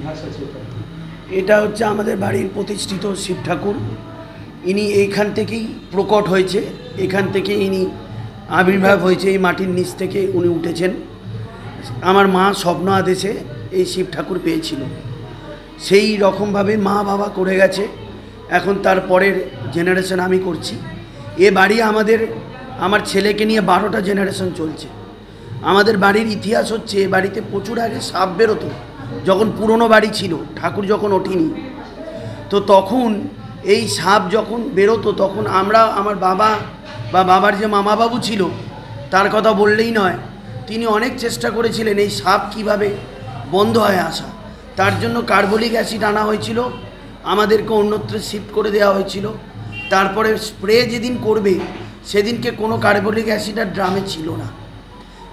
ইতিহাস আছে? এটা হচ্ছে আমাদের বাড়ির প্রতিষ্ঠিত শিব ঠাকুর। ইনি এইখান থেকেই প্রকট হয়েছে, এখান থেকে ইনি আবির্ভাব হয়েছে, এই মাটির নিচ থেকে উনি উঠেছেন। আমার মা স্বপ্ন আদেশে এই শিব ঠাকুর পেয়েছিল, সেই রকমভাবে মা বাবা করে গেছে। এখন তার পরের জেনারেশন আমি করছি। এ বাড়ি আমার ছেলেকে নিয়ে 12টা জেনারেশন চলছে। আমাদের বাড়ির ইতিহাস হচ্ছে, এ বাড়িতে প্রচুর আগে সাপ বেরোতো, যখন পুরনো বাড়ি ছিল, ঠাকুর যখন ওঠেনি, তো তখন এই সাপ যখন বেরোতো তখন আমার বাবা বা বাবার যে মামাবাবু ছিল তার কথা বললেই নয়, তিনি অনেক চেষ্টা করেছিলেন এই সাপ কিভাবে বন্ধ হয়ে আসা। তার জন্য কার্বলিক অ্যাসিড আনা হয়েছিল, আমাদেরকে অন্যত্র শিফট করে দেওয়া হয়েছিল। তারপরে স্প্রে যেদিন করবে সেদিনকে কোনো কার্বলিক অ্যাসিড আর ড্রামে ছিল না।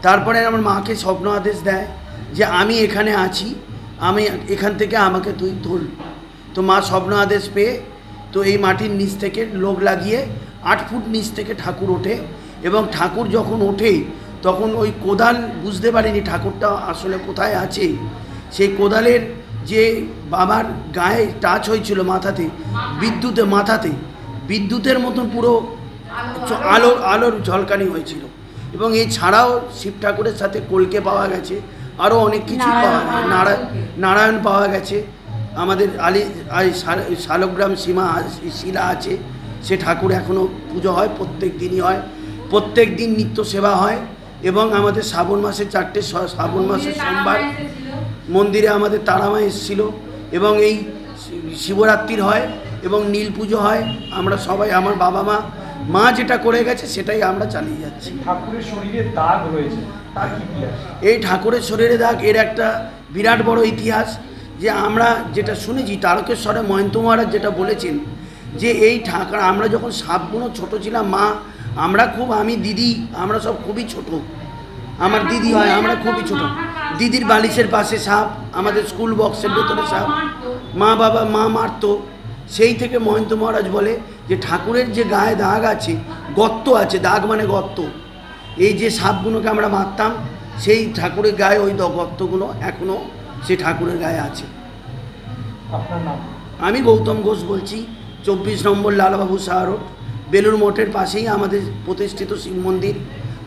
তারপরে আমার মাকে স্বপ্ন আদেশ দেয় যে আমি এখানে আছি, আমি এখান থেকে আমাকে তুই তোল। তো মা স্বপ্ন আদেশ পেয়ে তো এই মাটির নিচ থেকে লোক লাগিয়ে 8 ফুট নিচ থেকে ঠাকুর ওঠে। এবং ঠাকুর যখন ওঠে তখন ওই কোদাল বুঝতে পারিনি ঠাকুরটা আসলে কোথায় আছে। সেই কোদালের যে বাবার গায়ে টাচ হয়েছিল মাথাতে, বিদ্যুতের মতন পুরো আলোর ঝলকানি হয়েছিল। এবং এছাড়াও শিব ঠাকুরের সাথে কলকে পাওয়া গেছে, আরও অনেক কিছু পাওয়া গেছে, নারায়ণ পাওয়া গেছে। আমাদের শালগ্রাম শিলা আছে, সে ঠাকুর এখনও পুজো হয়, প্রত্যেক দিনই হয়, প্রত্যেক দিন নিত্য সেবা হয়। এবং আমাদের শ্রাবণ মাসে 4টে শ্রাবণ মাসের সোমবার মন্দিরে আমাদের তারামা এসেছিল। এবং এই শিবরাত্রির হয় এবং নীল পুজো হয়। আমরা সবাই, আমার বাবা মা যেটা করে গেছে সেটাই আমরা চালিয়ে যাচ্ছি। ঠাকুরের শরীরে দাগ রয়েছে, তার কি ইতিহাস? এই ঠাকুরের শরীরে দাগ এর একটা বিরাট বড় ইতিহাস। যে আমরা যেটা শুনেছি, তারকেশ্বরে মহন্ত মহারাজ যেটা বলেছেন যে এই ঠাকুর, আমরা যখন সাপগুলো ছোট ছিলাম, মা আমি দিদি আমরা সব খুবই ছোট, আমার দিদি হয়, আমরা খুবই ছোট, দিদির বালিশের পাশে সাপ, আমাদের স্কুল বক্সের ভেতরে সাপ, মা মারতো। সেই থেকে মহন্ত মহারাজ বলে যে ঠাকুরের যে গায়ে দাগ আছে, গর্ত আছে, দাগ মানে গর্ত, এই যে সাপগুলোকে আমরা মারতাম সেই ঠাকুরের গায়ে ওই গর্তগুলো এখনও সেই ঠাকুরের গায়ে আছে। আপনার নাম? আমি গৌতম ঘোষ বলছি, 24 নম্বর লালবাবু সাহা রোড, বেলুর মঠের পাশেই আমাদের প্রতিষ্ঠিত শিব মন্দির।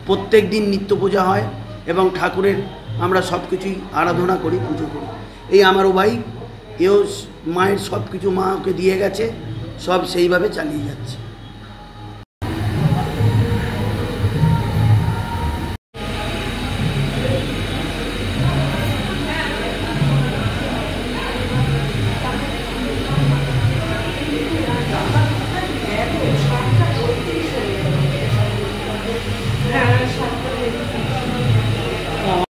প্রত্যেক দিন নিত্য পূজা হয় এবং ঠাকুরের আমরা সব কিছুই আরাধনা করি, পুজো করি। এই আমারও ভাই, এও মায়ের সব কিছু মা ওকে দিয়ে গেছে, সব সেইভাবে চালিয়ে যাচ্ছে।